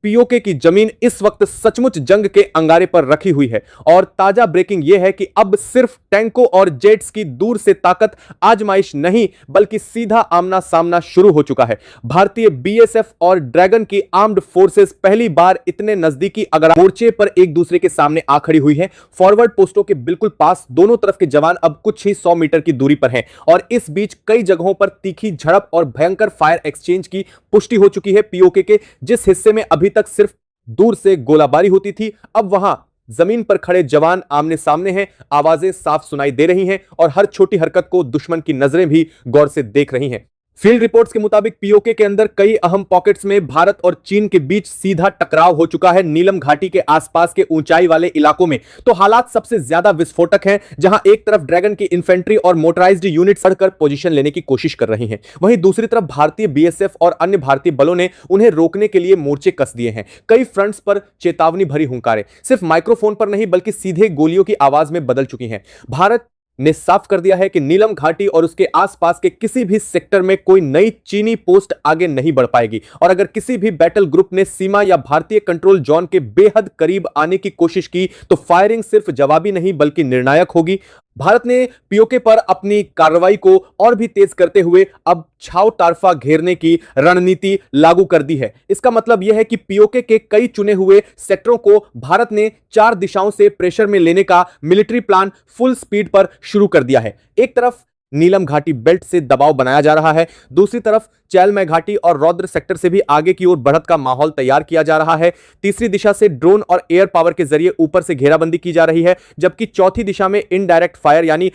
PoK की जमीन इस वक्त सचमुच जंग के अंगारे पर रखी हुई है और ताजा ब्रेकिंग यह है कि अब सिर्फ टैंकों और जेट्स की दूर से ताकत आजमाइश नहीं बल्कि सीधा आमना सामना शुरू हो चुका है। भारतीय बीएसएफ और ड्रैगन की आर्म्ड फोर्सेस पहली बार इतने नजदीकी अगर मोर्चे पर एक दूसरे के सामने आ खड़ी हुई है। फॉरवर्ड पोस्टों के बिल्कुल पास दोनों तरफ के जवान अब कुछ ही 100 मीटर की दूरी पर हैं और इस बीच कई जगहों पर तीखी झड़प और भयंकर फायर एक्सचेंज की पुष्टि हो चुकी है। पीओके के जिस हिस्से में अभी तक सिर्फ दूर से गोलाबारी होती थी, अब वहां जमीन पर खड़े जवान आमने सामने हैं, आवाजें साफ सुनाई दे रही हैं और हर छोटी हरकत को दुश्मन की नजरें भी गौर से देख रही हैं। फील्ड रिपोर्ट्स के मुताबिक पीओके के अंदर कई अहम पॉकेट्स में भारत और चीन के बीच सीधा टकराव हो चुका है। नीलम घाटी के आसपास के ऊंचाई वाले इलाकों में तो हालात सबसे ज्यादा विस्फोटक हैं, जहां एक तरफ ड्रैगन की इंफेंट्री और मोटराइज्ड यूनिट बढ़कर पोजीशन लेने की कोशिश कर रही हैं, वहीं दूसरी तरफ भारतीय बीएसएफ और अन्य भारतीय बलों ने उन्हें रोकने के लिए मोर्चे कस दिए हैं। कई फ्रंट्स पर चेतावनी भरी हुंकारें सिर्फ माइक्रोफोन पर नहीं बल्कि सीधे गोलियों की आवाज में बदल चुकी हैं। भारत ने साफ कर दिया है कि नीलम घाटी और उसके आसपास के किसी भी सेक्टर में कोई नई चीनी पोस्ट आगे नहीं बढ़ पाएगी और अगर किसी भी बैटल ग्रुप ने सीमा या भारतीय कंट्रोल जोन के बेहद करीब आने की कोशिश की तो फायरिंग सिर्फ जवाबी नहीं बल्कि निर्णायक होगी। भारत ने पीओके पर अपनी कार्रवाई को और भी तेज करते हुए अब छाव तारफा घेरने की रणनीति लागू कर दी है। इसका मतलब यह है कि पीओके के कई चुने हुए सेक्टरों को भारत ने 4 दिशाओं से प्रेशर में लेने का मिलिट्री प्लान फुल स्पीड पर शुरू कर दिया है। एक तरफ नीलम घाटी बेल्ट से दबाव बनाया जा रहा है, दूसरी तरफ चैलमय घाटी और रौद्र सेक्टर से भी आगे की ओर बढ़त का माहौल तैयार किया जा रहा है। तीसरी दिशा से ड्रोन और एयर पावर के जरिए ऊपर से घेराबंदी की जा रही है, जबकि चौथी दिशा में इनडायरेक्ट फायर यानी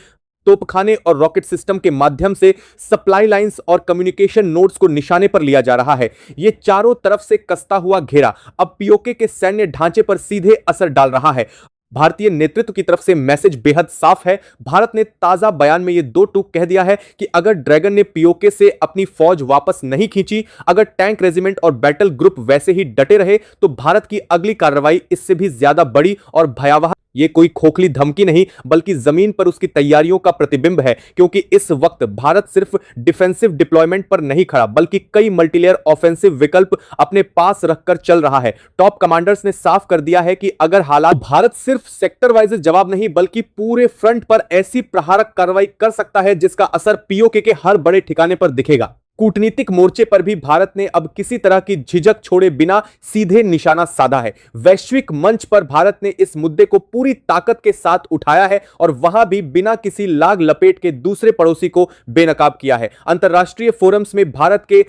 तोपखाने और रॉकेट सिस्टम के माध्यम से सप्लाई लाइंस और कम्युनिकेशन नोड्स को निशाने पर लिया जा रहा है। यह चारों तरफ से कसता हुआ घेरा अब पीओके के सैन्य ढांचे पर सीधे असर डाल रहा है। भारतीय नेतृत्व की तरफ से मैसेज बेहद साफ है। भारत ने ताजा बयान में यह 2 टूक कह दिया है कि अगर ड्रैगन ने पीओके से अपनी फौज वापस नहीं खींची, अगर टैंक रेजिमेंट और बैटल ग्रुप वैसे ही डटे रहे तो भारत की अगली कार्रवाई इससे भी ज्यादा बड़ी और भयावह। ये कोई खोखली धमकी नहीं बल्कि जमीन पर उसकी तैयारियों का प्रतिबिंब है, क्योंकि इस वक्त भारत सिर्फ डिफेंसिव डिप्लॉयमेंट पर नहीं खड़ा बल्कि कई मल्टीलेयर ऑफेंसिव विकल्प अपने पास रखकर चल रहा है। टॉप कमांडर्स ने साफ कर दिया है कि अगर हालात, भारत सिर्फ सेक्टर वाइज जवाब नहीं बल्कि पूरे फ्रंट पर ऐसी प्रहारक कार्रवाई कर सकता है जिसका असर पीओके के हर बड़े ठिकाने पर दिखेगा। कूटनीतिक मोर्चे पर भी भारत ने अब किसी तरह की झिझक छोड़े बिना सीधे निशाना साधा है। वैश्विक मंच पर भारत ने इस मुद्दे को पूरी ताकत के साथ उठाया है और वहां भी बिना किसी लाग लपेट के दूसरे पड़ोसी को बेनकाब किया है। अंतर्राष्ट्रीय फोरम्स में भारत के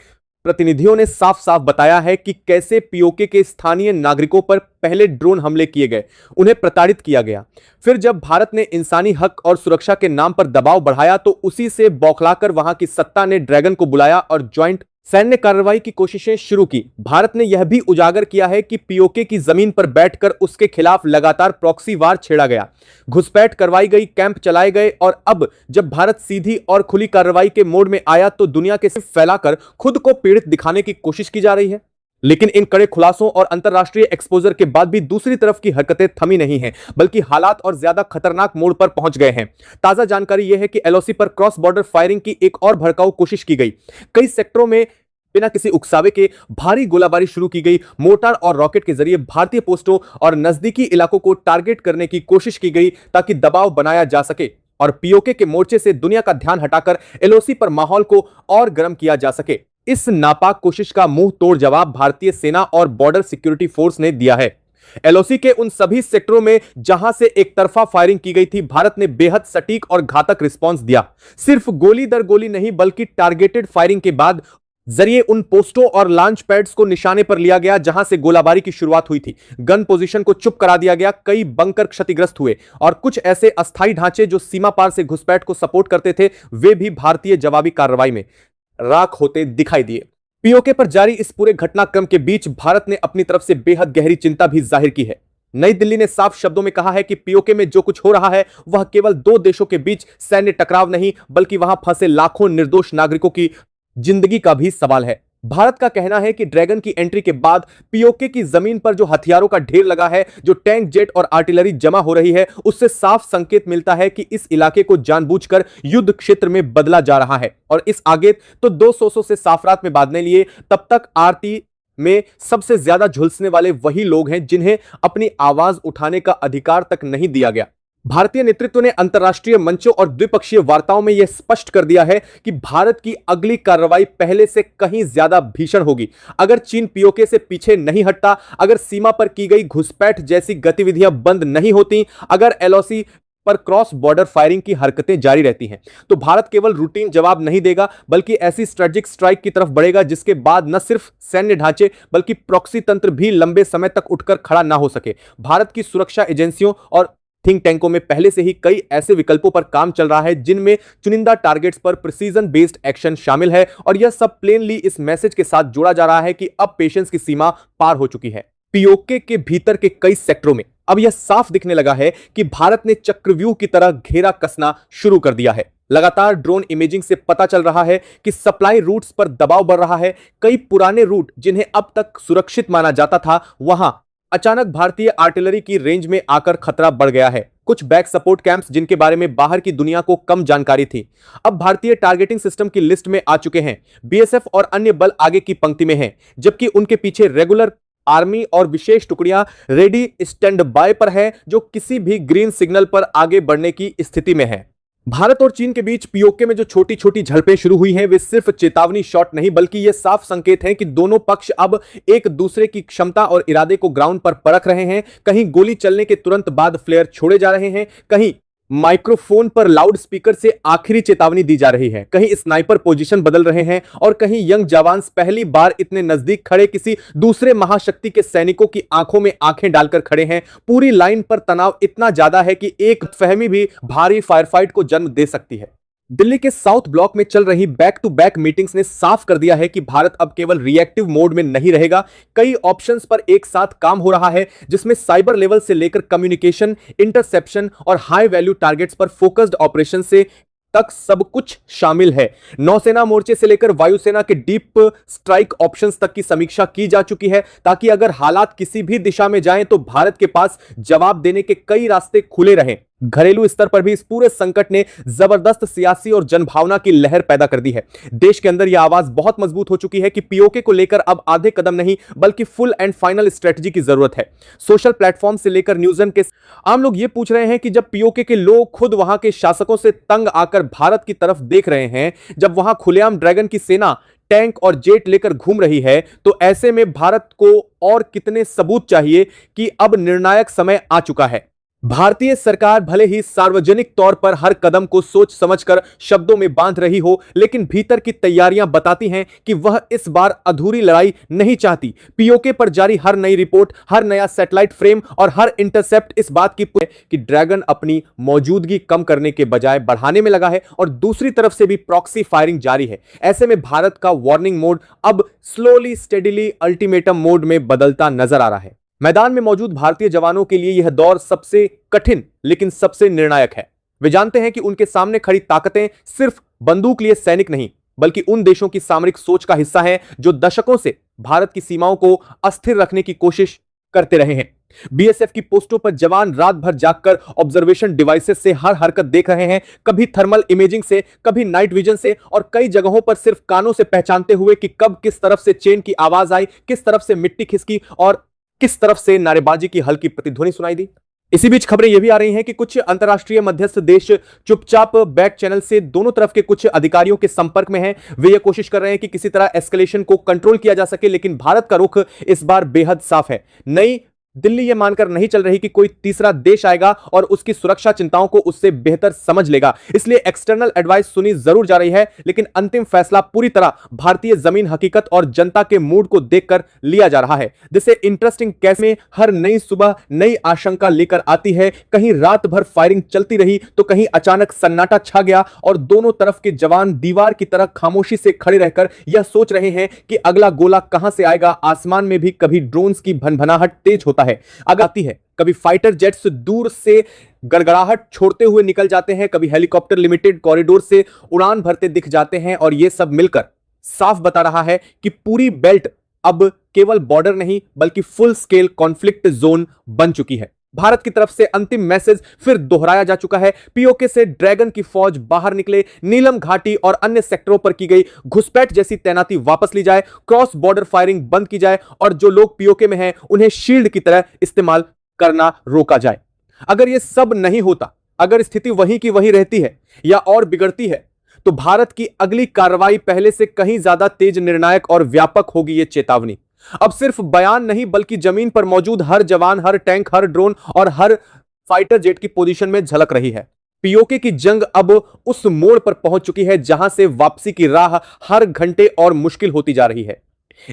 प्रतिनिधियों ने साफ साफ बताया है कि कैसे पीओके के स्थानीय नागरिकों पर पहले ड्रोन हमले किए गए, उन्हें प्रताड़ित किया गया। फिर जब भारत ने इंसानी हक और सुरक्षा के नाम पर दबाव बढ़ाया तो उसी से बौखलाकर वहां की सत्ता ने ड्रैगन को बुलाया और ज्वाइंट सैन्य कार्रवाई की कोशिशें शुरू की। भारत ने यह भी उजागर किया है कि पीओके की जमीन पर बैठकर उसके खिलाफ लगातार प्रॉक्सी वार छेड़ा गया, घुसपैठ करवाई गई, कैंप चलाए गए और अब जब भारत सीधी और खुली कार्रवाई के मोड में आया तो दुनिया के सिर्फ फैलाकर खुद को पीड़ित दिखाने की कोशिश की जा रही है। लेकिन इन कड़े खुलासों और अंतरराष्ट्रीय एक्सपोजर के बाद भी दूसरी तरफ की हरकतें थमी नहीं हैं, बल्कि हालात और ज्यादा खतरनाक मोड़ पर पहुंच गए हैं। ताजा जानकारी यह है कि एलओसी पर क्रॉस बॉर्डर फायरिंग की एक और भड़काऊ कोशिश की गई। कई सेक्टरों में बिना किसी उकसावे के भारी गोलाबारी शुरू की गई। मोर्टार और रॉकेट के जरिए भारतीय पोस्टों और नजदीकी इलाकों को टारगेट करने की कोशिश की गई ताकि दबाव बनाया जा सके और पीओके के मोर्चे से दुनिया का ध्यान हटाकर एलओसी पर माहौल को और गर्म किया जा सके। इस नापाक कोशिश का मुंह तोड़ जवाब भारतीय सेना और बॉर्डर सिक्योरिटी फोर्स ने दिया है। एलओसी के उन सभी सेक्टरों में जहां से एक तरफा फायरिंग की गई थी, भारत ने बेहद सटीक और घातक रिस्पांस दिया। सिर्फ गोली दर गोली नहीं बल्कि टारगेटेड फायरिंग के बाद जरिए उन पोस्टों और लॉन्च पैड्स को निशाने पर लिया गया जहां से गोलाबारी की शुरुआत हुई थी। गन पोजीशन को चुप करा दिया गया, कई बंकर क्षतिग्रस्त हुए और कुछ ऐसे अस्थायी ढांचे जो सीमा पार से घुसपैठ को सपोर्ट करते थे वे भी भारतीय जवाबी कार्रवाई में राख होते दिखाई दिए। पीओके पर जारी इस पूरे घटनाक्रम के बीच भारत ने अपनी तरफ से बेहद गहरी चिंता भी जाहिर की है। नई दिल्ली ने साफ शब्दों में कहा है कि पीओके में जो कुछ हो रहा है वह केवल 2 देशों के बीच सैन्य टकराव नहीं बल्कि वहां फंसे लाखों निर्दोष नागरिकों की जिंदगी का भी सवाल है। भारत का कहना है कि ड्रैगन की एंट्री के बाद पीओके की जमीन पर जो हथियारों का ढेर लगा है, जो टैंक, जेट और आर्टिलरी जमा हो रही है, उससे साफ संकेत मिलता है कि इस इलाके को जानबूझकर युद्ध क्षेत्र में बदला जा रहा है और इस आगे तो 200 से साफ रात में बांधने लिए तब तक आरती में सबसे ज्यादा झुलसने वाले वही लोग हैं जिन्हें अपनी आवाज उठाने का अधिकार तक नहीं दिया गया। भारतीय नेतृत्व ने अंतर्राष्ट्रीय मंचों और द्विपक्षीय वार्ताओं में यह स्पष्ट कर दिया है कि भारत की अगली कार्रवाई पहले से कहीं ज्यादा भीषण होगी अगर चीन पीओके से पीछे नहीं हटता, अगर सीमा पर की गई घुसपैठ जैसी गतिविधियां बंद नहीं होती, अगर एलओसी पर क्रॉस बॉर्डर फायरिंग की हरकतें जारी रहती हैं, तो भारत केवल रूटीन जवाब नहीं देगा बल्कि ऐसी स्ट्रेटेजिक स्ट्राइक की तरफ बढ़ेगा जिसके बाद न सिर्फ सैन्य ढांचे बल्कि प्रॉक्सी तंत्र भी लंबे समय तक उठकर खड़ा ना हो सके। भारत की सुरक्षा एजेंसियों और थिंक टैंकों में पहले से ही कई ऐसे विकल्पों पर काम चल रहा है जिनमें चुनिंदा टारगेट्स पर प्रिसीजन बेस्ड एक्शन शामिल है और यह सब प्लेनली इस मैसेज के साथ जोड़ा जा रहा है कि अब पेशेंस की सीमा पार हो चुकी है। पीओके के भीतर के कई सेक्टरों में अब यह साफ दिखने लगा है कि भारत ने चक्रव्यूह की तरह घेरा कसना शुरू कर दिया है। लगातार ड्रोन इमेजिंग से पता चल रहा है कि सप्लाई रूट्स पर दबाव बढ़ रहा है। कई पुराने रूट जिन्हें अब तक सुरक्षित माना जाता था, वहां अचानक भारतीय आर्टिलरी की रेंज में आकर खतरा बढ़ गया है। कुछ बैक सपोर्ट कैंप्स जिनके बारे में बाहर की दुनिया को कम जानकारी थी, अब भारतीय टारगेटिंग सिस्टम की लिस्ट में आ चुके हैं। बीएसएफ और अन्य बल आगे की पंक्ति में हैं, जबकि उनके पीछे रेगुलर आर्मी और विशेष टुकड़ियां रेडी स्टैंड बाय पर है, जो किसी भी ग्रीन सिग्नल पर आगे बढ़ने की स्थिति में है। भारत और चीन के बीच पीओके में जो छोटी छोटी झड़पें शुरू हुई हैं, वे सिर्फ चेतावनी शॉट नहीं बल्कि यह साफ संकेत हैं कि दोनों पक्ष अब एक दूसरे की क्षमता और इरादे को ग्राउंड पर परख रहे हैं। कहीं गोली चलने के तुरंत बाद फ्लेयर छोड़े जा रहे हैं, कहीं माइक्रोफोन पर लाउड स्पीकर से आखिरी चेतावनी दी जा रही है, कहीं स्नाइपर पोजीशन बदल रहे हैं और कहीं यंग जवान पहली बार इतने नजदीक खड़े किसी दूसरे महाशक्ति के सैनिकों की आंखों में आंखें डालकर खड़े हैं। पूरी लाइन पर तनाव इतना ज्यादा है कि एक फहमी भी भारी फायर फाइट को जन्म दे सकती है। दिल्ली के साउथ ब्लॉक में चल रही बैक टू बैक मीटिंग्स ने साफ कर दिया है कि भारत अब केवल रिएक्टिव मोड में नहीं रहेगा। कई ऑप्शंस पर एक साथ काम हो रहा है, जिसमें साइबर लेवल से लेकर कम्युनिकेशन, इंटरसेप्शन और हाई वैल्यू टारगेट्स पर फोकस्ड ऑपरेशन से तक सब कुछ शामिल है। नौसेना मोर्चे से लेकर वायुसेना के डीप स्ट्राइक ऑप्शंस तक की समीक्षा की जा चुकी है, ताकि अगर हालात किसी भी दिशा में जाएं तो भारत के पास जवाब देने के कई रास्ते खुले रहें। घरेलू स्तर पर भी इस पूरे संकट ने जबरदस्त सियासी और जनभावना की लहर पैदा कर दी है। देश के अंदर यह आवाज बहुत मजबूत हो चुकी है कि पीओके को लेकर अब आधे कदम नहीं बल्कि फुल एंड फाइनल स्ट्रेटजी की जरूरत है। सोशल प्लेटफॉर्म से लेकर न्यूज़न के आम लोग यह पूछ रहे हैं कि जब पीओके के लोग खुद वहां के शासकों से तंग आकर भारत की तरफ देख रहे हैं, जब वहां खुलेआम ड्रैगन की सेना टैंक और जेट लेकर घूम रही है, तो ऐसे में भारत को और कितने सबूत चाहिए कि अब निर्णायक समय आ चुका है। भारतीय सरकार भले ही सार्वजनिक तौर पर हर कदम को सोच समझकर शब्दों में बांध रही हो, लेकिन भीतर की तैयारियां बताती हैं कि वह इस बार अधूरी लड़ाई नहीं चाहती। पीओके पर जारी हर नई रिपोर्ट, हर नया सैटेलाइट फ्रेम और हर इंटरसेप्ट इस बात की है कि ड्रैगन अपनी मौजूदगी कम करने के बजाय बढ़ाने में लगा है और दूसरी तरफ से भी प्रॉक्सी फायरिंग जारी है। ऐसे में भारत का वार्निंग मोड अब स्लोली स्टेडिली अल्टीमेटम मोड में बदलता नजर आ रहा है। मैदान में मौजूद भारतीय जवानों के लिए यह दौर सबसे कठिन लेकिन सबसे निर्णायक है। वे जानते हैं कि उनके सामने खड़ी ताकतें सिर्फ बंदूक लिए सैनिक नहीं बल्कि उन देशों की सामरिक सोच का हिस्सा हैं जो दशकों से भारत की सीमाओं को अस्थिर रखने की कोशिश करते रहे हैं। बीएसएफ की पोस्टों पर जवान रात भर जागकर ऑब्जर्वेशन डिवाइसेस से हर हरकत देख रहे हैं, कभी थर्मल इमेजिंग से, कभी नाइट विजन से और कई जगहों पर सिर्फ कानों से पहचानते हुए कि कब किस तरफ से चेन की आवाज आई, किस तरफ से मिट्टी खिसकी और किस तरफ से नारेबाजी की हल्की प्रतिध्वनि सुनाई दी। इसी बीच खबरें यह भी आ रही हैं कि कुछ अंतर्राष्ट्रीय मध्यस्थ देश चुपचाप बैक चैनल से दोनों तरफ के कुछ अधिकारियों के संपर्क में हैं। वे यह कोशिश कर रहे हैं कि किसी तरह एस्केलेशन को कंट्रोल किया जा सके, लेकिन भारत का रुख इस बार बेहद साफ है। नई दिल्ली यह मानकर नहीं चल रही कि कोई तीसरा देश आएगा और उसकी सुरक्षा चिंताओं को उससे बेहतर समझ लेगा, इसलिए एक्सटर्नल एडवाइस सुनी जरूर जा रही है, लेकिन अंतिम फैसला पूरी तरह भारतीय जमीन हकीकत और जनता के मूड को देखकर लिया जा रहा है। जिसे इंटरेस्टिंग केस में हर नई सुबह नई आशंका लेकर आती है। कहीं रात भर फायरिंग चलती रही तो कहीं अचानक सन्नाटा छा गया और दोनों तरफ के जवान दीवार की तरह खामोशी से खड़े रहकर यह सोच रहे हैं कि अगला गोला कहां से आएगा। आसमान में भी कभी ड्रोन्स की भनभनाहट तेज होता है, आती है, कभी फाइटर जेट्स दूर से गड़गड़ाहट छोड़ते हुए निकल जाते हैं, कभी हेलीकॉप्टर लिमिटेड कॉरिडोर से उड़ान भरते दिख जाते हैं और यह सब मिलकर साफ बता रहा है कि पूरी बेल्ट अब केवल बॉर्डर नहीं बल्कि फुल स्केल कॉन्फ्लिक्ट जोन बन चुकी है। भारत की तरफ से अंतिम मैसेज फिर दोहराया जा चुका है। पीओके से ड्रैगन की फौज बाहर निकले, नीलम घाटी और अन्य सेक्टरों पर की गई घुसपैठ जैसी तैनाती वापस ली जाए, क्रॉस बॉर्डर फायरिंग बंद की जाए और जो लोग पीओके में हैं उन्हें शील्ड की तरह इस्तेमाल करना रोका जाए। अगर यह सब नहीं होता, अगर स्थिति वहीं की वहीं रहती है या और बिगड़ती है, तो भारत की अगली कार्रवाई पहले से कहीं ज्यादा तेज, निर्णायक और व्यापक होगी। यह चेतावनी अब सिर्फ बयान नहीं बल्कि जमीन पर मौजूद हर जवान, हर टैंक, हर ड्रोन और हर फाइटर जेट की पोजीशन में झलक रही है। पीओके की जंग अब उस मोड़ पर पहुंच चुकी है जहां से वापसी की राह हर घंटे और मुश्किल होती जा रही है।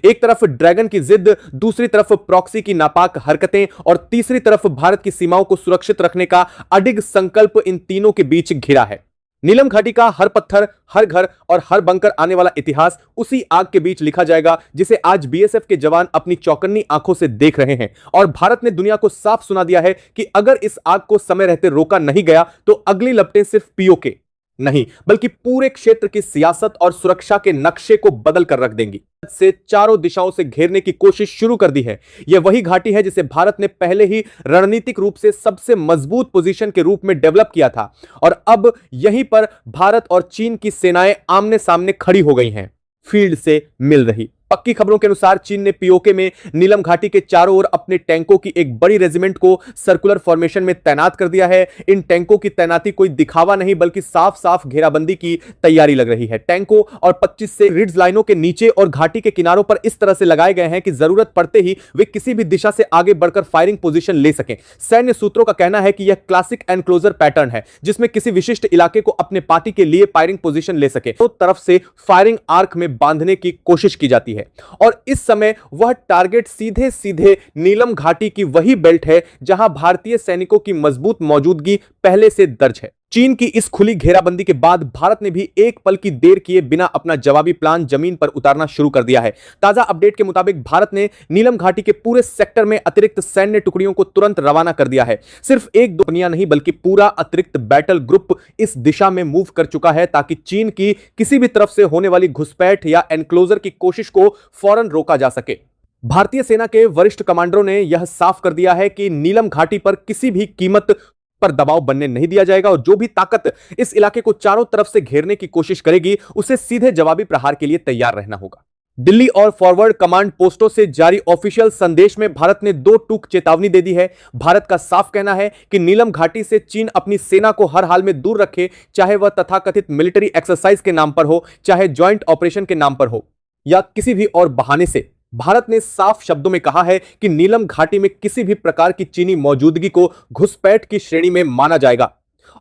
एक तरफ ड्रैगन की जिद, दूसरी तरफ प्रॉक्सी की नापाक हरकतें और तीसरी तरफ भारत की सीमाओं को सुरक्षित रखने का अडिग संकल्प इन तीनों के बीच घिरा है। नीलम घाटी का हर पत्थर, हर घर और हर बंकर आने वाला इतिहास उसी आग के बीच लिखा जाएगा जिसे आज बीएसएफ के जवान अपनी चौकन्नी आंखों से देख रहे हैं। और भारत ने दुनिया को साफ सुना दिया है कि अगर इस आग को समय रहते रोका नहीं गया तो अगली लपटें सिर्फ पीओके नहीं बल्कि पूरे क्षेत्र की सियासत और सुरक्षा के नक्शे को बदल कर रख देंगी। से चारों दिशाओं से घेरने की कोशिश शुरू कर दी है। यह वही घाटी है जिसे भारत ने पहले ही रणनीतिक रूप से सबसे मजबूत पोजीशन के रूप में डेवलप किया था और अब यहीं पर भारत और चीन की सेनाएं आमने सामने खड़ी हो गई हैं, फील्ड से मिल रही। पक्की खबरों के अनुसार चीन ने पीओके में नीलम घाटी के चारों ओर अपने टैंकों की एक बड़ी रेजिमेंट को सर्कुलर फॉर्मेशन में तैनात कर दिया है। इन टैंकों की तैनाती कोई दिखावा नहीं बल्कि साफ साफ घेराबंदी की तैयारी लग रही है। टैंकों और 25 से रिड्ज लाइनों के नीचे और घाटी के किनारों पर इस तरह से लगाए गए हैं कि जरूरत पड़ते ही वे किसी भी दिशा से आगे बढ़कर फायरिंग पोजीशन ले सकें। सैन्य सूत्रों का कहना है कि यह क्लासिक एनक्लोजर पैटर्न है जिसमें किसी विशिष्ट इलाके को अपने पार्टी के लिए फायरिंग पोजीशन ले सके तो तरफ से फायरिंग आर्क में बांधने की कोशिश की जाती है। और इस समय वह टारगेट सीधे सीधे नीलम घाटी की वही बेल्ट है जहां भारतीय सैनिकों की मजबूत मौजूदगी पहले से दर्ज है। चीन की इस खुली घेराबंदी के बाद भारत ने भी एक पल की देर किए बिना अपना जवाबी प्लान जमीन पर उतारना शुरू कर दिया है। ताजा अपडेट के मुताबिक भारत ने नीलम घाटी के पूरे सेक्टर में अतिरिक्त सैन्य टुकड़ियों को तुरंत रवाना कर दिया है। सिर्फ एक दो दुनिया नहीं बल्कि पूरा अतिरिक्त बैटल ग्रुप इस दिशा में मूव कर चुका है ताकि चीन की किसी भी तरफ से होने वाली घुसपैठ या एनक्लोजर की कोशिश को फौरन रोका जा सके। भारतीय सेना के वरिष्ठ कमांडरों ने यह साफ कर दिया है कि नीलम घाटी पर किसी भी कीमत पर दबाव बनने नहीं दिया जाएगा और जो भी ताकत इस इलाके को चारों तरफ से घेरने की कोशिश करेगी उसे सीधे जवाबी प्रहार के लिए तैयार रहना होगा। दिल्ली और फॉरवर्ड कमांड पोस्टों से जारी ऑफिशियल संदेश में भारत ने दो टूक चेतावनी दे दी है। भारत का साफ कहना है कि नीलम घाटी से चीन अपनी सेना को हर हाल में दूर रखे, चाहे वह तथाकथित मिलिट्री एक्सरसाइज के नाम पर हो, चाहे ज्वाइंट ऑपरेशन के नाम पर हो या किसी भी और बहाने से। भारत ने साफ शब्दों में कहा है कि नीलम घाटी में किसी भी प्रकार की चीनी मौजूदगी को घुसपैठ की श्रेणी में माना जाएगा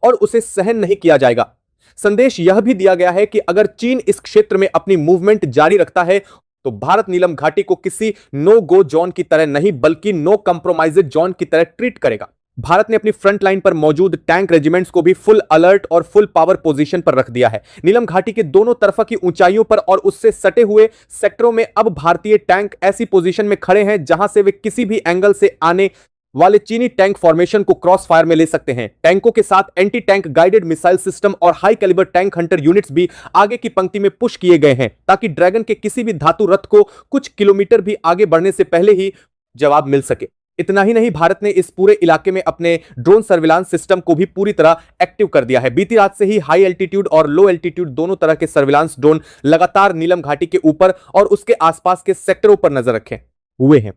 और उसे सहन नहीं किया जाएगा। संदेश यह भी दिया गया है कि अगर चीन इस क्षेत्र में अपनी मूवमेंट जारी रखता है तो भारत नीलम घाटी को किसी नो गो जोन की तरह नहीं बल्कि नो कंप्रोमाइजेड जोन की तरह ट्रीट करेगा। भारत ने अपनी फ्रंट लाइन पर मौजूद टैंक रेजिमेंट्स को भी फुल अलर्ट और फुल पावर पोजीशन पर रख दिया है। नीलम घाटी के दोनों तरफ की ऊंचाइयों पर और उससे सटे हुए सेक्टरों में अब भारतीय टैंक ऐसी पोजीशन में खड़े हैं जहां से वे किसी भी एंगल से आने वाले चीनी टैंक फॉर्मेशन को क्रॉस फायर में ले सकते हैं। टैंकों के साथ anti tank guided missile system और high calibre tank hunter units भी आगे की पंक्ति में पुश किए गए हैं ताकि ड्रैगन के किसी भी धातु रथ को कुछ किलोमीटर भी आगे बढ़ने से पहले ही जवाब मिल सके। इतना ही नहीं, भारत ने इस पूरे इलाके में अपने ड्रोन सर्विलांस सिस्टम को भी पूरी तरह एक्टिव कर दिया है। बीती रात से ही हाई एल्टीट्यूड और लो एल्टीट्यूड दोनों तरह के सर्विलांस ड्रोन लगातार नीलम घाटी के ऊपर और उसके आसपास के सेक्टरों पर नजर रखे हुए हैं।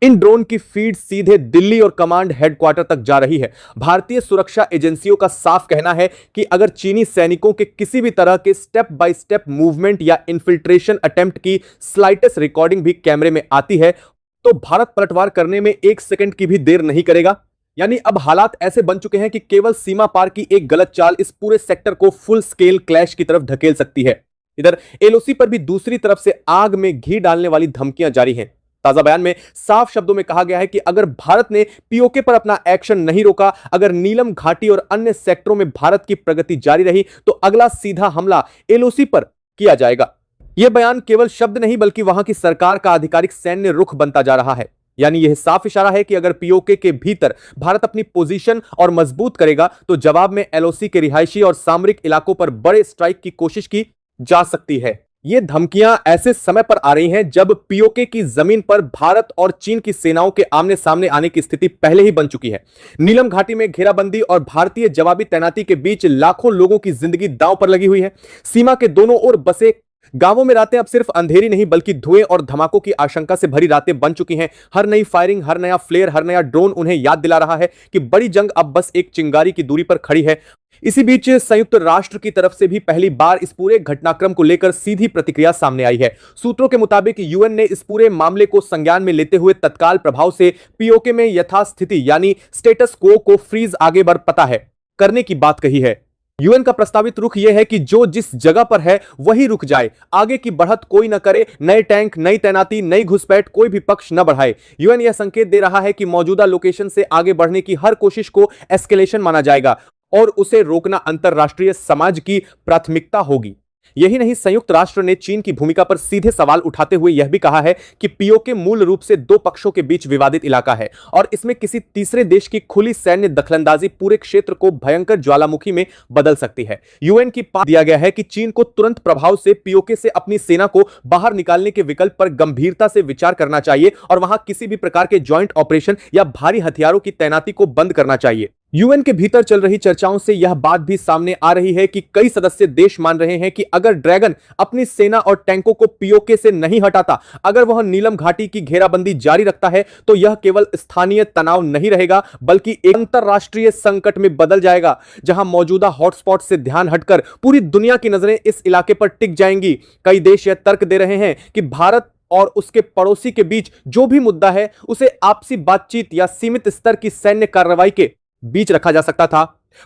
इन ड्रोन की फीड सीधे दिल्ली और कमांड हेडक्वार्टर तक जा रही है। भारतीय सुरक्षा एजेंसियों का साफ कहना है कि अगर चीनी सैनिकों के किसी भी तरह के स्टेप बाय स्टेप मूवमेंट या इन्फिल्ट्रेशन अटेम्प्ट की स्लाइटेस्ट रिकॉर्डिंग भी कैमरे में आती है तो भारत पलटवार करने में एक सेकंड की भी देर नहीं करेगा। यानी अब हालात ऐसे बन चुके हैं कि केवल सीमा पार की एक गलत चाल इस पूरे सेक्टर को फुल स्केल क्लैश की तरफ धकेल सकती है। इधर एलओसी पर भी दूसरी तरफ से आग में घी डालने वाली धमकियां जारी हैं। ताजा बयान में साफ शब्दों में कहा गया है कि अगर भारत ने पीओके पर अपना एक्शन नहीं रोका, अगर नीलम घाटी और अन्य सेक्टरों में भारत की प्रगति जारी रही तो अगला सीधा हमला एलओसी पर किया जाएगा। यह बयान केवल शब्द नहीं बल्कि वहां की सरकार का आधिकारिक सैन्य रुख बनता जा रहा है। यानी यह साफ इशारा है कि अगर पीओके के भीतर भारत अपनी पोजीशन और मजबूत करेगा तो जवाब में एलओसी के रिहायशी और सामरिक इलाकों पर बड़े स्ट्राइक की कोशिश की जा सकती है। ये धमकियां ऐसे समय पर आ रही हैं जब पीओके की जमीन पर भारत और चीन की सेनाओं के आमने सामने आने की स्थिति पहले ही बन चुकी है। नीलम घाटी में घेराबंदी और भारतीय जवाबी तैनाती के बीच लाखों लोगों की जिंदगी दांव पर लगी हुई है। सीमा के दोनों ओर बसे गांवों में रातें अब सिर्फ अंधेरी नहीं बल्कि धुएं और धमाकों की आशंका से भरी रातें बन चुकी हैं। हर नई फायरिंग, हर नया फ्लेयर, हर नया ड्रोन उन्हें याद दिला रहा है कि बड़ी जंग अब बस एक चिंगारी की दूरी पर खड़ी है। इसी बीच संयुक्त राष्ट्र की तरफ से भी पहली बार इस पूरे घटनाक्रम को लेकर सीधी प्रतिक्रिया सामने आई है। सूत्रों के मुताबिक यूएन ने इस पूरे मामले को संज्ञान में लेते हुए तत्काल प्रभाव से पीओके में यथास्थिति यानी स्टेटस क्वो को फ्रीज आगे बढ़ पता है करने की बात कही है। यूएन का प्रस्तावित रुख यह है कि जो जिस जगह पर है वही रुक जाए, आगे की बढ़त कोई न करे, नए टैंक, नई तैनाती, नई घुसपैठ कोई भी पक्ष न बढ़ाए। यूएन यह संकेत दे रहा है कि मौजूदा लोकेशन से आगे बढ़ने की हर कोशिश को एस्केलेशन माना जाएगा और उसे रोकना अंतरराष्ट्रीय समाज की प्राथमिकता होगी। यही नहीं, संयुक्त राष्ट्र ने चीन की भूमिका पर सीधे सवाल उठाते हुए यह भी कहा है कि पीओके मूल रूप से दो पक्षों के बीच विवादित इलाका है और इसमें किसी तीसरे देश की खुली सैन्य दखलंदाजी पूरे क्षेत्र को भयंकर ज्वालामुखी में बदल सकती है। यूएन की पास दिया गया है कि चीन को तुरंत प्रभाव से पीओके से अपनी सेना को बाहर निकालने के विकल्प पर गंभीरता से विचार करना चाहिए और वहां किसी भी प्रकार के ज्वाइंट ऑपरेशन या भारी हथियारों की तैनाती को बंद करना चाहिए। यूएन के भीतर चल रही चर्चाओं से यह बात भी सामने आ रही है कि कई सदस्य देश मान रहे हैं कि अगर ड्रैगन अपनी सेना और टैंकों को पीओके से नहीं हटाता, अगर वह नीलम घाटी की घेराबंदी जारी रखता है तो यह केवल स्थानीय तनाव नहीं रहेगा बल्कि एक अंतरराष्ट्रीय संकट में बदल जाएगा, जहां मौजूदा हॉटस्पॉट से ध्यान हटकर पूरी दुनिया की नजरें इस इलाके पर टिक जाएंगी। कई देश यह तर्क दे रहे हैं कि भारत और उसके पड़ोसी के बीच जो भी मुद्दा है उसे आपसी बातचीत या सीमित स्तर की सैन्य कार्रवाई के बीच रखा जा सकता था,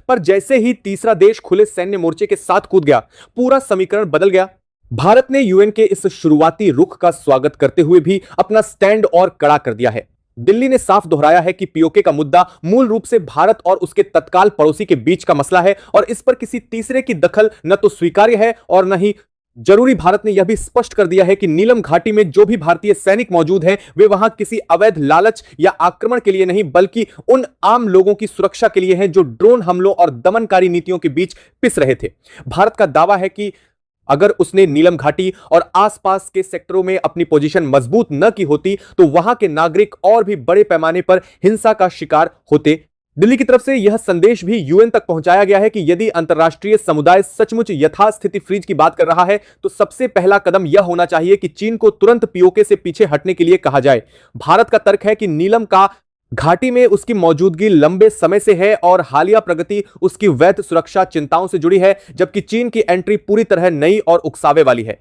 पर जैसे ही तीसरा देश खुले सैन्य मोर्चे के साथ कूद गया, पूरा समीकरण बदल गया। भारत ने यूएन के इस शुरुआती रुख का स्वागत करते हुए भी अपना स्टैंड और कड़ा कर दिया है। दिल्ली ने साफ दोहराया है कि पीओके का मुद्दा मूल रूप से भारत और उसके तत्काल पड़ोसी के बीच का मसला है और इस पर किसी तीसरे की दखल न तो स्वीकार्य है और न ही जरूरी। भारत ने यह भी स्पष्ट कर दिया है कि नीलम घाटी में जो भी भारतीय सैनिक मौजूद हैं, वे वहां किसी अवैध लालच या आक्रमण के लिए नहीं बल्कि उन आम लोगों की सुरक्षा के लिए हैं जो ड्रोन हमलों और दमनकारी नीतियों के बीच पिस रहे थे। भारत का दावा है कि अगर उसने नीलम घाटी और आसपास के सेक्टरों में अपनी पोजीशन मजबूत न की होती तो वहां के नागरिक और भी बड़े पैमाने पर हिंसा का शिकार होते। दिल्ली की तरफ से यह संदेश भी यूएन तक पहुंचाया गया है कि यदि अंतरराष्ट्रीय समुदाय सचमुच यथास्थिति फ्रीज की बात कर रहा है तो सबसे पहला कदम यह होना चाहिए कि चीन को तुरंत पीओके से पीछे हटने के लिए कहा जाए। भारत का तर्क है कि नीलम का घाटी में उसकी मौजूदगी लंबे समय से है और हालिया प्रगति उसकी वैध सुरक्षा चिंताओं से जुड़ी है, जबकि चीन की एंट्री पूरी तरह नई और उकसावे वाली है,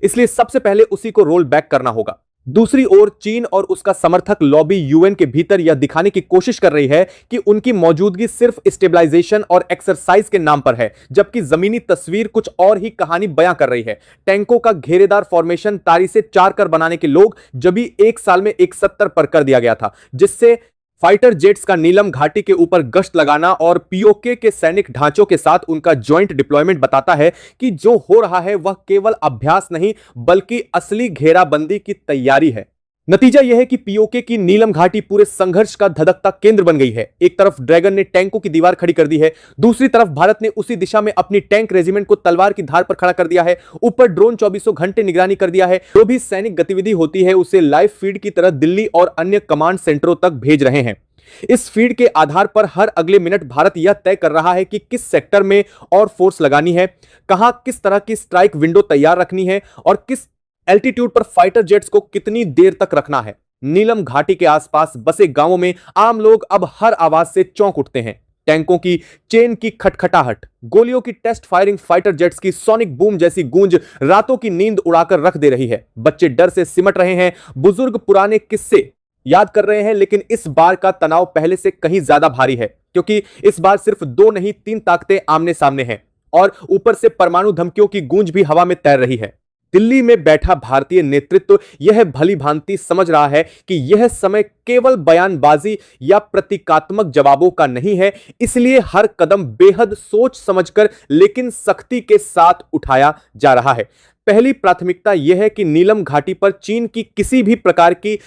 इसलिए सबसे पहले उसी को रोल बैक करना होगा। दूसरी ओर चीन और उसका समर्थक लॉबी यूएन के भीतर यह दिखाने की कोशिश कर रही है कि उनकी मौजूदगी सिर्फ स्टेबलाइजेशन और एक्सरसाइज के नाम पर है, जबकि जमीनी तस्वीर कुछ और ही कहानी बयां कर रही है। टैंकों का घेरेदार फॉर्मेशन तारी से 4 कर बनाने के लोग जब भी 1 साल में 71 पर कर दिया गया था, जिससे फाइटर जेट्स का नीलम घाटी के ऊपर गश्त लगाना और पीओके के सैनिक ढांचों के साथ उनका ज्वाइंट डिप्लॉयमेंट बताता है कि जो हो रहा है वह केवल अभ्यास नहीं बल्कि असली घेराबंदी की तैयारी है। नतीजा यह है कि पीओके की नीलम घाटी पूरे संघर्ष का धधकता केंद्र बन गई है। एक तरफ ड्रैगन ने टैंकों की दीवार खड़ी कर दी है, दूसरी तरफ भारत ने उसी दिशा में अपनी टैंक रेजिमेंट को तलवार की धार पर खड़ा कर दिया है। ऊपर ड्रोन 24 घंटे निगरानी कर दिया है। जो भी सैनिक गतिविधि होती है उसे लाइव फीड की तरह दिल्ली और अन्य कमांड सेंटरों तक भेज रहे हैं। इस फीड के आधार पर हर अगले मिनट भारत यह तय कर रहा है कि किस सेक्टर में और फोर्स लगानी है, कहां किस तरह की स्ट्राइक विंडो तैयार रखनी है और किस एल्टीट्यूड पर फाइटर जेट्स को कितनी देर तक रखना है। नीलम घाटी के आसपास बसे गांवों में आम लोग अब हर आवाज से चौंक उठते हैं। टैंकों की चेन की खटखटाहट, गोलियों की टेस्ट फायरिंग, फाइटर जेट्स की सोनिक बूम जैसी गूंज रातों की नींद उड़ाकर रख दे रही है। बच्चे डर से सिमट रहे हैं, बुजुर्ग पुराने किस्से याद कर रहे हैं, लेकिन इस बार का तनाव पहले से कहीं ज्यादा भारी है क्योंकि इस बार सिर्फ 2 नहीं 3 ताकतें आमने सामने हैं और ऊपर से परमाणु धमकियों की गूंज भी हवा में तैर रही है। दिल्ली में बैठा भारतीय नेतृत्व यह भली भांति समझ रहा है कि यह समय केवल बयानबाजी या प्रतीकात्मक जवाबों का नहीं है, इसलिए हर कदम बेहद सोच समझकर लेकिन सख्ती के साथ उठाया जा रहा है। पहली प्राथमिकता यह है कि नीलम घाटी पर चीन की किसी भी प्रकार की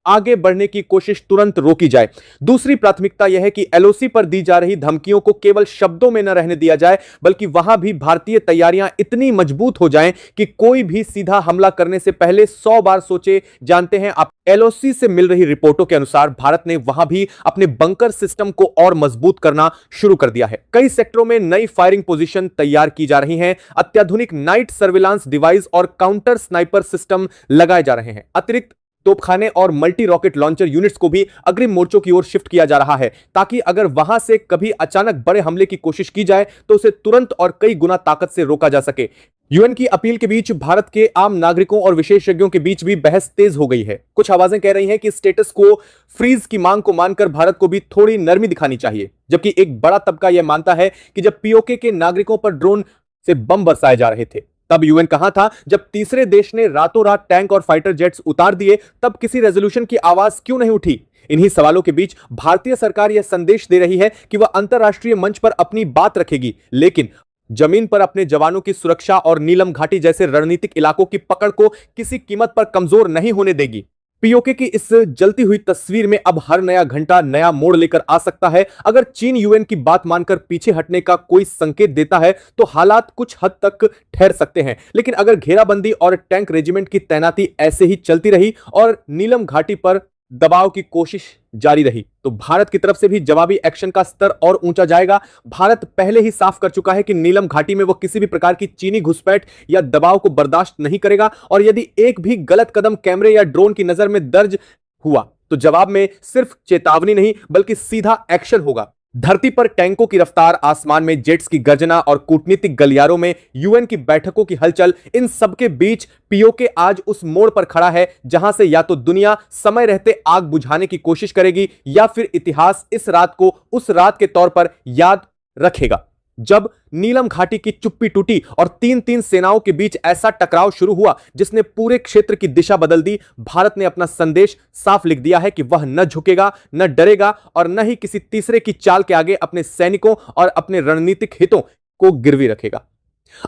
आगे बढ़ने की कोशिश तुरंत रोकी जाए। दूसरी प्राथमिकता यह है कि एलओसी पर दी जा रही धमकियों को केवल शब्दों में न रहने दिया जाए, बल्कि वहां भी भारतीय तैयारियां इतनी मजबूत हो जाएं कि कोई भी सीधा हमला करने से पहले 100 बार सोचे। जानते हैं आप, एलओसी से मिल रही रिपोर्टों के अनुसार भारत ने वहां भी अपने बंकर सिस्टम को और मजबूत करना शुरू कर दिया है। कई सेक्टरों में नई फायरिंग पोजीशन तैयार की जा रही हैं, अत्याधुनिक नाइट सर्विलांस डिवाइस और काउंटर स्नाइपर सिस्टम लगाए जा रहे हैं। अतिरिक्त तोपखाने और मल्टी रॉकेट लॉन्चर यूनिट्स को भी अग्रिम मोर्चों की ओर शिफ्ट किया जा रहा है, ताकि अगर वहां से कभी अचानक बड़े हमले की कोशिश की जाए तो उसे तुरंत और कई गुना ताकत से रोका जा सके। यूएन की अपील के बीच भारत के आम नागरिकों और विशेषज्ञों के बीच भी बहस तेज हो गई है। कुछ आवाजें कह रही हैं कि स्टेटस को फ्रीज की मांग को मानकर भारत को भी थोड़ी नरमी दिखानी चाहिए, जबकि एक बड़ा तबका यह मानता है कि जब पीओके के नागरिकों पर ड्रोन से बम बरसाए जा रहे थे तब यूएन कहां था। जब तीसरे देश ने रातों रात टैंक और फाइटर जेट्स उतार दिए तब किसी रेजोल्यूशन की आवाज क्यों नहीं उठी। इन्हीं सवालों के बीच भारतीय सरकार यह संदेश दे रही है कि वह अंतर्राष्ट्रीय मंच पर अपनी बात रखेगी, लेकिन जमीन पर अपने जवानों की सुरक्षा और नीलम घाटी जैसे रणनीतिक इलाकों की पकड़ को किसी कीमत पर कमजोर नहीं होने देगी। पीओके की इस जलती हुई तस्वीर में अब हर नया घंटा नया मोड़ लेकर आ सकता है। अगर चीन यूएन की बात मानकर पीछे हटने का कोई संकेत देता है तो हालात कुछ हद तक ठहर सकते हैं, लेकिन अगर घेराबंदी और टैंक रेजिमेंट की तैनाती ऐसे ही चलती रही और नीलम घाटी पर दबाव की कोशिश जारी रही तो भारत की तरफ से भी जवाबी एक्शन का स्तर और ऊंचा जाएगा। भारत पहले ही साफ कर चुका है कि नीलम घाटी में वो किसी भी प्रकार की चीनी घुसपैठ या दबाव को बर्दाश्त नहीं करेगा, और यदि एक भी गलत कदम कैमरे या ड्रोन की नजर में दर्ज हुआ तो जवाब में सिर्फ चेतावनी नहीं बल्कि सीधा एक्शन होगा। धरती पर टैंकों की रफ्तार, आसमान में जेट्स की गर्जना और कूटनीतिक गलियारों में यूएन की बैठकों की हलचल, इन सबके बीच पीओके आज उस मोड़ पर खड़ा है जहां से या तो दुनिया समय रहते आग बुझाने की कोशिश करेगी या फिर इतिहास इस रात को उस रात के तौर पर याद रखेगा जब नीलम घाटी की चुप्पी टूटी और तीन सेनाओं के बीच ऐसा टकराव शुरू हुआ जिसने पूरे क्षेत्र की दिशा बदल दी। भारत ने अपना संदेश साफ लिख दिया है कि वह न झुकेगा, न डरेगा और न ही किसी तीसरे की चाल के आगे अपने सैनिकों और अपने रणनीतिक हितों को गिरवी रखेगा।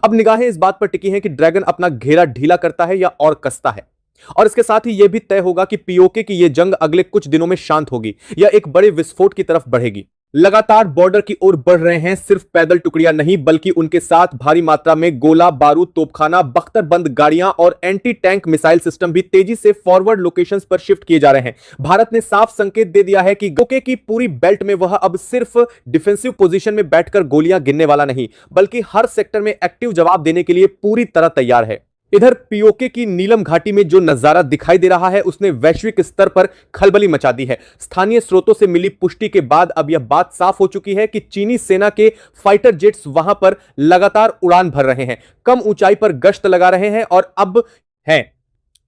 अब निगाहें इस बात पर टिकी हैं कि ड्रैगन अपना घेरा ढीला करता है या और कसता है, और इसके साथ ही यह भी तय होगा कि पीओके की यह जंग अगले कुछ दिनों में शांत होगी या एक बड़े विस्फोट की तरफ बढ़ेगी। लगातार बॉर्डर की ओर बढ़ रहे हैं सिर्फ पैदल टुकड़ियां नहीं, बल्कि उनके साथ भारी मात्रा में गोला बारूद, तोपखाना, बख्तरबंद गाड़ियां और एंटी टैंक मिसाइल सिस्टम भी तेजी से फॉरवर्ड लोकेशंस पर शिफ्ट किए जा रहे हैं। भारत ने साफ संकेत दे दिया है कि पीओके की पूरी बेल्ट में वह अब सिर्फ डिफेंसिव पोजीशन में बैठकर गोलियां गिनने वाला नहीं, बल्कि हर सेक्टर में एक्टिव जवाब देने के लिए पूरी तरह तैयार है। इधर पीओके की नीलम घाटी में जो नजारा दिखाई दे रहा है उसने वैश्विक स्तर पर खलबली मचा दी है। स्थानीय स्रोतों से मिली पुष्टि के बाद अब यह बात साफ हो चुकी है कि चीनी सेना के फाइटर जेट्स वहां पर लगातार उड़ान भर रहे हैं, कम ऊंचाई पर गश्त लगा रहे हैं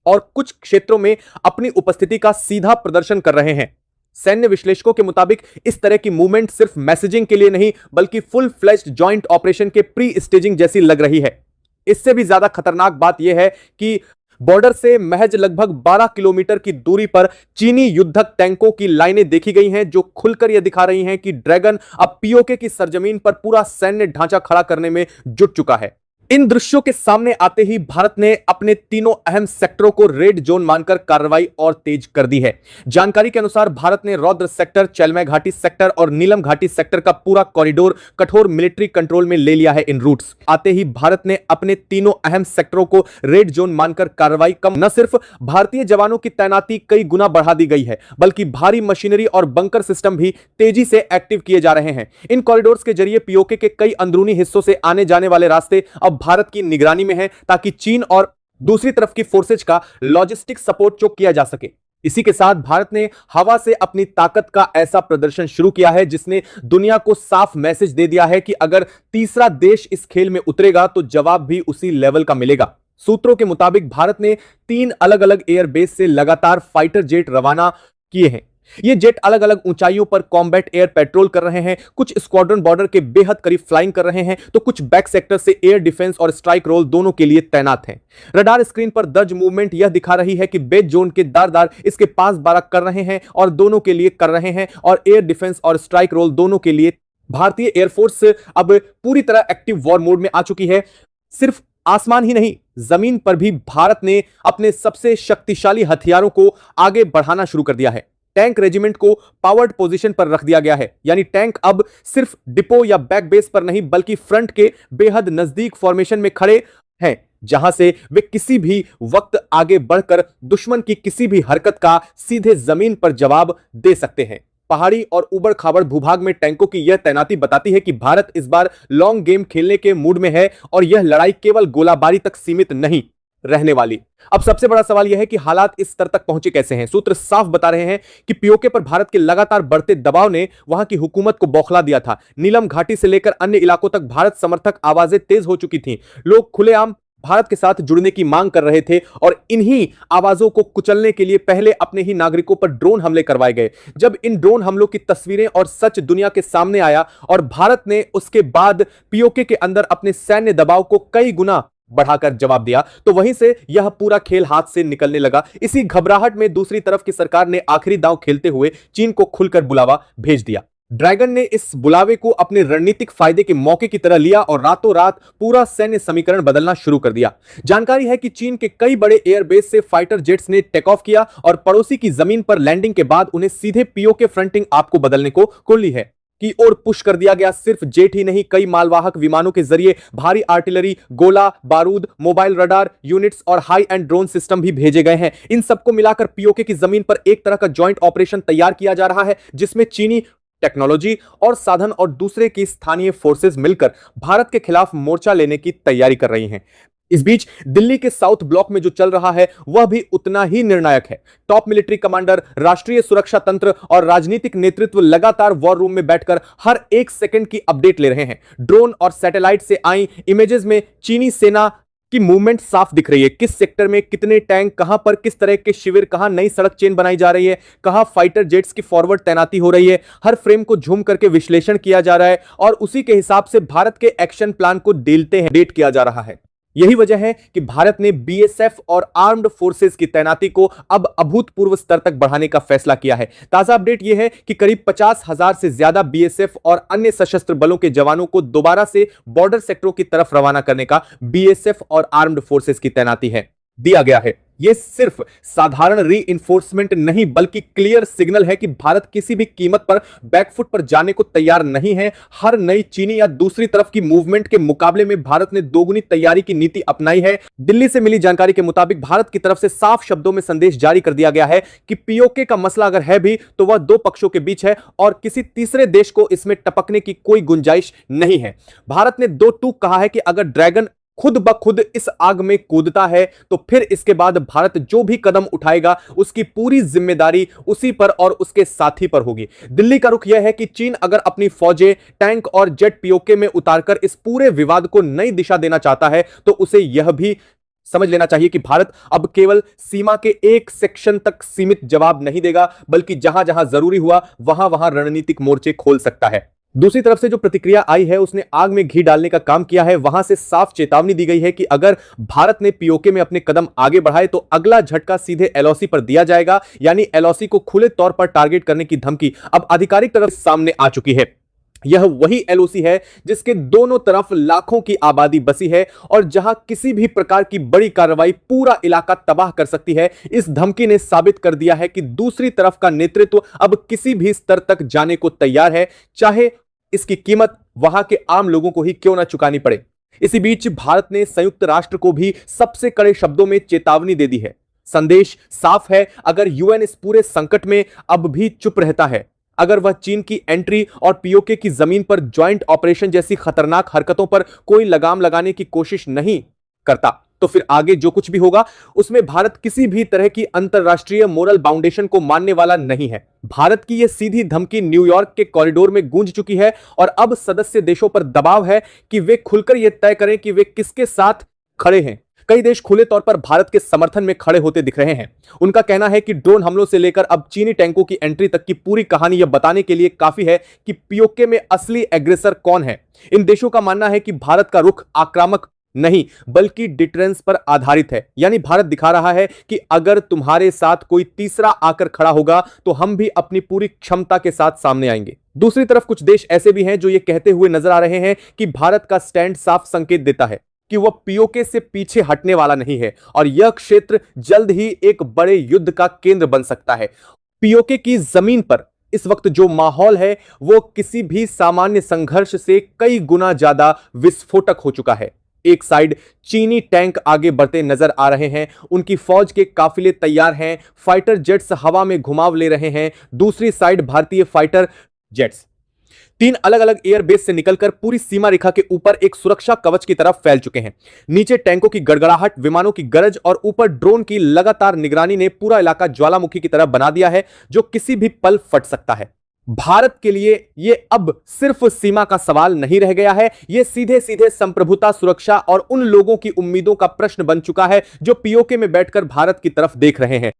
और कुछ क्षेत्रों में अपनी उपस्थिति का सीधा प्रदर्शन कर रहे हैं। सैन्य विश्लेषकों के मुताबिक इस तरह की मूवमेंट सिर्फ मैसेजिंग के लिए नहीं बल्कि फुल फ्लेज्ड जॉइंट ऑपरेशन के प्री स्टेजिंग जैसी लग रही है। इससे भी ज्यादा खतरनाक बात यह है कि बॉर्डर से महज लगभग 12 किलोमीटर की दूरी पर चीनी युद्धक टैंकों की लाइनें देखी गई हैं, जो खुलकर यह दिखा रही हैं कि ड्रैगन अब पीओके की सरजमीन पर पूरा सैन्य ढांचा खड़ा करने में जुट चुका है। इन दृश्यों के सामने आते ही भारत ने अपने तीनों अहम सेक्टरों को रेड जोन मानकर कार्रवाई और तेज कर दी है। जानकारी के अनुसार भारत ने रौद्र सेक्टर, चैलमै घाटी सेक्टर और नीलम घाटी सेक्टर का पूरा कॉरिडोर कठोर मिलिट्री कंट्रोल में ले लिया है। इन रूट्स आते ही भारत ने अपने तीनों अहम सेक्टरों को रेड जोन मानकर कार्रवाई कम न सिर्फ भारतीय जवानों की तैनाती कई गुना बढ़ा दी गई है, बल्कि भारी मशीनरी और बंकर सिस्टम भी तेजी से एक्टिव किए जा रहे हैं। इन कॉरिडोर्स के जरिए पीओके के कई अंदरूनी हिस्सों से आने जाने वाले रास्ते अब भारत की निगरानी में है, ताकि चीन और दूसरी तरफ की फोर्सेज का लॉजिस्टिक सपोर्ट जो किया जा सके। इसी के साथ भारत ने हवा से अपनी ताकत का ऐसा प्रदर्शन शुरू किया है जिसने दुनिया को साफ मैसेज दे दिया है कि अगर तीसरा देश इस खेल में उतरेगा तो जवाब भी उसी लेवल का मिलेगा। सूत्रों के मुताबिक भारत ने 3 अलग अलग एयरबेस से लगातार फाइटर जेट रवाना किए हैं। ये जेट अलग अलग ऊंचाइयों पर कॉम्बैट एयर पेट्रोल कर रहे हैं, कुछ स्क्वाड्रन बॉर्डर के बेहद करीब फ्लाइंग कर रहे हैं तो कुछ बैक सेक्टर से एयर डिफेंस और स्ट्राइक रोल दोनों के लिए तैनात हैं। रडार स्क्रीन पर दर्ज मूवमेंट यह दिखा रही है कि बेस जोन के दारदार इसके पास बारह कर रहे हैं और दोनों के लिए कर रहे हैं, और एयर डिफेंस और स्ट्राइक रोल दोनों के लिए भारतीय एयरफोर्स अब पूरी तरह एक्टिव वॉर मोड में आ चुकी है। सिर्फ आसमान ही नहीं जमीन पर भी भारत ने अपने सबसे शक्तिशाली हथियारों को आगे बढ़ाना शुरू कर दिया है। टैंक रेजिमेंट को पावर्ड पोजीशन पर रख दिया गया है, यानी टैंक अब सिर्फ डिपो या बैक बेस पर नहीं बल्कि फ्रंट के बेहद नजदीक फॉर्मेशन में खड़े हैं, जहां से वे किसी भी वक्त आगे बढ़कर दुश्मन की किसी भी हरकत का सीधे जमीन पर जवाब दे सकते हैं। पहाड़ी और उबड़ खाबड़ भूभाग में टैंकों की यह तैनाती बताती है कि भारत इस बार लॉन्ग गेम खेलने के मूड में है और यह लड़ाई केवल गोलाबारी तक सीमित नहीं रहने वाली। अब सबसे बड़ा सवाल यह है कि हालात इस स्तर तक पहुंचे कैसे हैं। सूत्र साफ बता रहे हैं कि पीओके पर भारत के लगातार बढ़ते दबाव ने वहां की हुकूमत को बौखला दिया था। नीलम घाटी से लेकर अन्य इलाकों तक भारत समर्थक आवाजें तेज हो चुकी थीं। लोग खुलेआम भारत के साथ जुड़ने की मांग कर रहे थे और इन्हीं आवाजों को कुचलने के लिए पहले अपने ही नागरिकों पर ड्रोन हमले करवाए गए। जब इन ड्रोन हमलों की तस्वीरें और सच दुनिया के सामने आया और भारत ने उसके बाद पीओके के अंदर अपने सैन्य दबाव को कई गुना बढ़ाकर जवाब दिया, तो वहीं से यह पूरा खेल हाथ से निकलने लगा। इसी घबराहट में दूसरी तरफ की सरकार ने आखिरी दांव खेलते हुए चीन को खुलकर बुलावा भेज दिया। ड्रैगन ने इस बुलावे को अपने रणनीतिक फायदे के मौके की तरह लिया और रातों रात पूरा सैन्य समीकरण बदलना शुरू कर दिया। जानकारी है कि चीन के कई बड़े एयरबेस से फाइटर जेट्स ने टेक ऑफ किया और पड़ोसी की जमीन पर लैंडिंग के बाद उन्हें सीधे पीओके फ्रंटिंग आप को बदलने को कुल्ली है की ओर पुश कर दिया गया। सिर्फ जेट ही नहीं, कई मालवाहक विमानों के जरिए भारी आर्टिलरी, गोला बारूद, मोबाइल रडार यूनिट्स और हाई एंड ड्रोन सिस्टम भी भेजे गए हैं। इन सबको मिलाकर पीओके की जमीन पर एक तरह का जॉइंट ऑपरेशन तैयार किया जा रहा है, जिसमें चीनी टेक्नोलॉजी और साधन और दूसरे की स्थानीय फोर्सेस मिलकर भारत के खिलाफ मोर्चा लेने की तैयारी कर रही हैं। इस बीच दिल्ली के साउथ ब्लॉक में जो चल रहा है वह भी उतना ही निर्णायक है। टॉप मिलिट्री कमांडर, राष्ट्रीय सुरक्षा तंत्र और राजनीतिक नेतृत्व लगातार वॉर रूम में बैठकर हर एक सेकंड की अपडेट ले रहे हैं। ड्रोन और सैटेलाइट से आई इमेजेस में चीनी सेना की मूवमेंट साफ दिख रही है। किस सेक्टर में कितने टैंक, कहां पर किस तरह के शिविर, कहां नई सड़क चेन बनाई जा रही है, कहां फाइटर जेट्स की फॉरवर्ड तैनाती हो रही है। हर फ्रेम को झूम करके विश्लेषण किया जा रहा है और उसी के हिसाब से भारत के एक्शन प्लान को डेट किया जा रहा है। यही वजह है कि भारत ने बीएसएफ और आर्म्ड फोर्सेस की तैनाती को अब अभूतपूर्व स्तर तक बढ़ाने का फैसला किया है। ताजा अपडेट यह है कि करीब 50,000 से ज्यादा बीएसएफ और अन्य सशस्त्र बलों के जवानों को दोबारा से बॉर्डर सेक्टरों की तरफ रवाना करने का बीएसएफ और आर्म्ड फोर्सेस की तैनाती है दिया गया है। यह सिर्फ साधारण रीइंफोर्समेंट नहीं बल्कि क्लियर सिग्नल है कि भारत किसी भी कीमत पर बैकफुट पर जाने को तैयार नहीं है। हर नई चीनी या दूसरी तरफ की मूवमेंट के मुकाबले में भारत ने दोगुनी तैयारी की नीति अपनाई है। दिल्ली से मिली जानकारी के मुताबिक भारत की तरफ से साफ शब्दों में संदेश जारी कर दिया गया है कि पीओके का मसला अगर है भी तो वह दो पक्षों के बीच है और किसी तीसरे देश को इसमें टपकने की कोई गुंजाइश नहीं है। भारत ने दो टूक कहा है कि अगर ड्रैगन खुद ब खुद इस आग में कूदता है तो फिर इसके बाद भारत जो भी कदम उठाएगा उसकी पूरी जिम्मेदारी उसी पर और उसके साथी पर होगी। दिल्ली का रुख यह है कि चीन अगर अपनी फौजें, टैंक और जेट पीओके में उतारकर इस पूरे विवाद को नई दिशा देना चाहता है तो उसे यह भी समझ लेना चाहिए कि भारत अब केवल सीमा के एक सेक्शन तक सीमित जवाब नहीं देगा बल्कि जहां जहां जरूरी हुआ वहां वहां रणनीतिक मोर्चे खोल सकता है। दूसरी तरफ से जो प्रतिक्रिया आई है उसने आग में घी डालने का काम किया है। वहां से साफ चेतावनी दी गई है कि अगर भारत ने पीओके में अपने कदम आगे बढ़ाए तो अगला झटका सीधे एलओसी पर दिया जाएगा, यानी एलओसी को खुले तौर पर टारगेट करने की धमकी अब आधिकारिक तरफ सामने आ चुकी है। यह वही एलओसी है जिसके दोनों तरफ लाखों की आबादी बसी है और जहां किसी भी प्रकार की बड़ी कार्रवाई पूरा इलाका तबाह कर सकती है। इस धमकी ने साबित कर दिया है कि दूसरी तरफ का नेतृत्व अब किसी भी स्तर तक जाने को तैयार है, चाहे इसकी कीमत वहां के आम लोगों को ही क्यों ना चुकानी पड़े। इसी बीच भारत ने संयुक्त राष्ट्र को भी सबसे कड़े शब्दों में चेतावनी दे दी है। संदेश साफ है, अगर यूएन इस पूरे संकट में अब भी चुप रहता है, अगर वह चीन की एंट्री और पीओके की जमीन पर ज्वाइंट ऑपरेशन जैसी खतरनाक हरकतों पर कोई लगाम लगाने की कोशिश नहीं करता, तो फिर आगे जो कुछ भी होगा उसमें भारत किसी भी तरह की अंतरराष्ट्रीय मोरल बाउंडेशन को मानने वाला नहीं है। भारत की यह सीधी धमकी न्यूयॉर्क के कॉरिडोर में गूंज चुकी है और अब सदस्य देशों पर दबाव है कि वे खुलकर यह तय करें कि वे किसके साथ खड़े हैं। कई देश खुले तौर पर भारत के समर्थन में खड़े होते दिख रहे हैं। उनका कहना है कि ड्रोन हमलों से लेकर अब चीनी टैंकों की एंट्री तक की पूरी कहानी यह बताने के लिए काफी है कि पीओके में असली एग्रेसर कौन है। इन देशों का मानना है कि भारत का रुख आक्रामक नहीं बल्कि डिटरेंस पर आधारित है, यानी भारत दिखा रहा है कि अगर तुम्हारे साथ कोई तीसरा आकर खड़ा होगा तो हम भी अपनी पूरी क्षमता के साथ सामने आएंगे। दूसरी तरफ कुछ देश ऐसे भी हैं जो ये कहते हुए नजर आ रहे हैं कि भारत का स्टैंड साफ संकेत देता है कि वह पीओके से पीछे हटने वाला नहीं है और यह क्षेत्र जल्द ही एक बड़े युद्ध का केंद्र बन सकता है। पीओके की जमीन पर इस वक्त जो माहौल है वो किसी भी सामान्य संघर्ष से कई गुना ज्यादा विस्फोटक हो चुका है। एक साइड चीनी टैंक आगे बढ़ते नजर आ रहे हैं, उनकी फौज के काफिले तैयार हैं, फाइटर जेट्स हवा में घुमाव ले रहे हैं। दूसरी साइड भारतीय फाइटर जेट्स 3 अलग अलग एयरबेस से निकलकर पूरी सीमा रेखा के ऊपर एक सुरक्षा कवच की तरफ फैल चुके हैं। नीचे टैंकों की गड़गड़ाहट, विमानों की गरज और ऊपर ड्रोन की लगातार निगरानी ने पूरा इलाका ज्वालामुखी की तरह बना दिया है जो किसी भी पल फट सकता है। भारत के लिए यह अब सिर्फ सीमा का सवाल नहीं रह गया है, यह सीधे सीधे संप्रभुता, सुरक्षा और उन लोगों की उम्मीदों का प्रश्न बन चुका है जो पीओके में बैठकर भारत की तरफ देख रहे हैं।